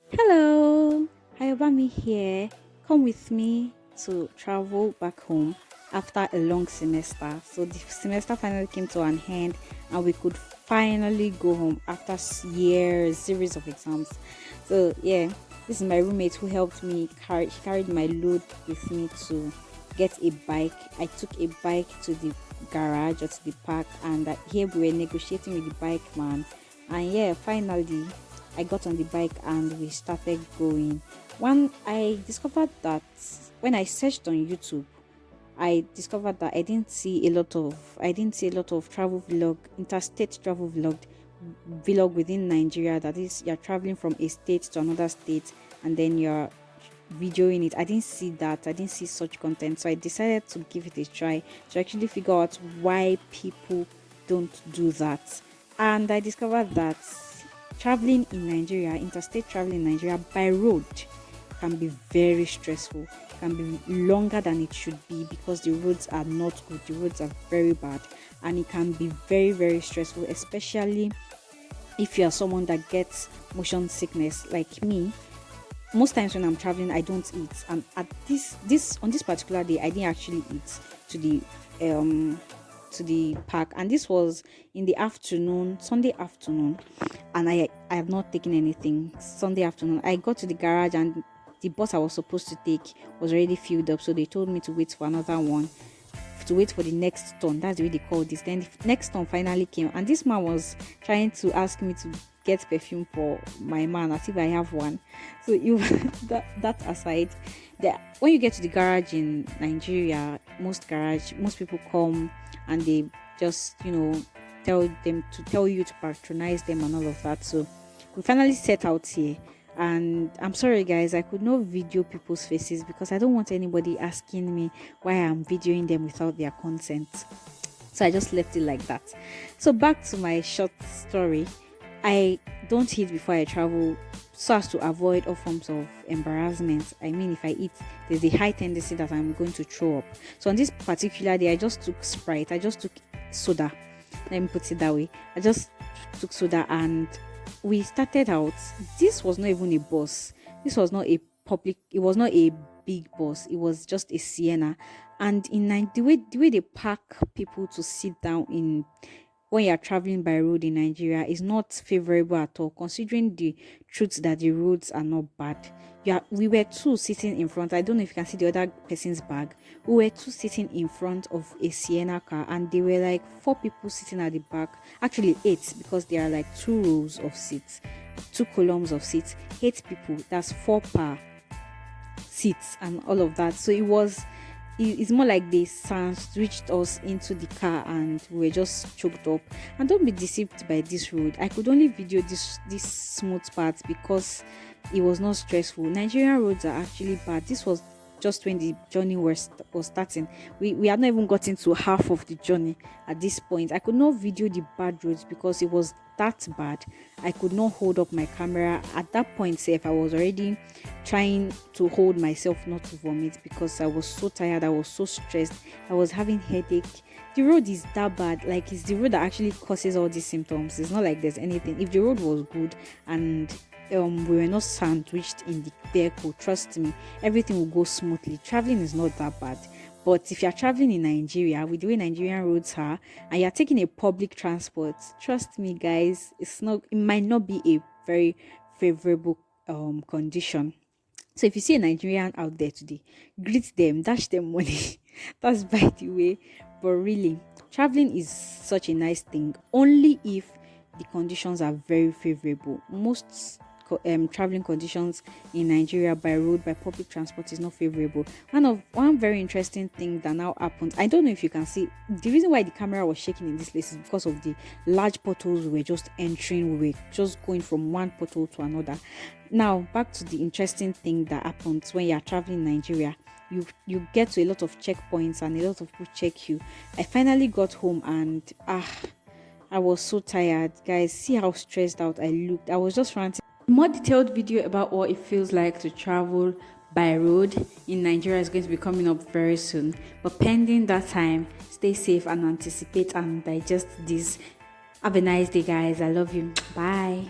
Hello, Hayobami here. Come with me to travel back home after a long semester. So the semester finally came to an end, and we could finally go home after years, series of exams. So yeah, this is my roommate who helped me carry. She carried my load with me to get a bike. I took a bike to the garage or to the park, and here we were negotiating with the bike man. And yeah, finally I got on the bike and we started going. One, I discovered that when I searched on YouTube, I discovered that I didn't see a lot of travel vlog, interstate travel vlog within Nigeria. That is, you're traveling from a state to another state and then you're videoing it. I didn't see that. I didn't see such content. So I decided to give it a try to actually figure out why people don't do that. And I discovered that traveling in Nigeria, interstate traveling in Nigeria by road can be very stressful, can be longer than it should be because the roads are not good, the roads are very bad, and it can be very, very stressful, especially if you are someone that gets motion sickness like me. Most times when I'm traveling, I don't eat, and at this on this particular day, I didn't actually eat to the um to the park, and this was in the afternoon, Sunday afternoon, and I have not taken anything. Sunday afternoon, I got to the garage and the bus I was supposed to take was already filled up, so they told me to wait for another one, to wait for the next turn. That's the way they call this. Then the next turn finally came, and this man was trying to ask me to get perfume for my man as if I have one. So you that aside, when you get to the garage in Nigeria, most people come and they just tell you to patronize them and all of that. So we finally set out here, and I'm sorry guys, I could not video people's faces because I don't want anybody asking me why I'm videoing them without their consent. So I just left it like that. So back to my short story. I don't eat before I travel so as to avoid all forms of embarrassment. I mean, if I eat, there's a high tendency that I'm going to throw up. So on this particular day, I just took Sprite. I just took soda. Let me put it that way. I just took soda and we started out. This was not even a bus. This was not a public. It was not a big bus. It was just a Sienna. And the way they pack people to sit down in when you're traveling by road in Nigeria is not favorable at all, considering the truth that the roads are not bad. Yeah, we were two sitting in front. I don't know if you can see the other person's bag. We were two sitting in front of a Sienna car, and there were like four people sitting at the back. Actually, eight, because there are like two rows of seats, two columns of seats. Eight people. That's four per seats and all of that. So it's more like they reached us into the car and we were just choked up. And don't be deceived by this road. I could only video this smooth part because it was not stressful. Nigerian roads are actually bad. This was just when the journey was starting. We had not even gotten to half of the journey at this point. I could not video the bad roads because it was that bad. I could not hold up my camera at that point. Say if I was already trying to hold myself not to vomit because I was so tired, I was so stressed, I was having headache. The road is that bad. Like, it's the road that actually causes all these symptoms. It's not like there's anything. If the road was good and we were not sandwiched in the vehicle, trust me, everything will go smoothly. Traveling is not that bad. But if you're traveling in Nigeria with the way Nigerian roads are and you're taking a public transport, trust me guys, it might not be a very favorable condition. So if you see a Nigerian out there today, greet them, dash them money. That's by the way. But really, traveling is such a nice thing only if the conditions are very favorable. Most traveling conditions in Nigeria by road, by public transport is not favorable. One very interesting thing that now happened. I don't know if you can see the reason why the camera was shaking in this place is because of the large portals we were just entering. We were just going from one portal to another. Now back to the interesting thing that happens when you are traveling in Nigeria. You get to a lot of checkpoints and a lot of people check you. I finally got home and I was so tired, guys. See how stressed out I looked. I was just ranting. More detailed video about what it feels like to travel by road in Nigeria is going to be coming up very soon. But pending that time, stay safe and anticipate and digest this. Have a nice day, guys. I love you. Bye.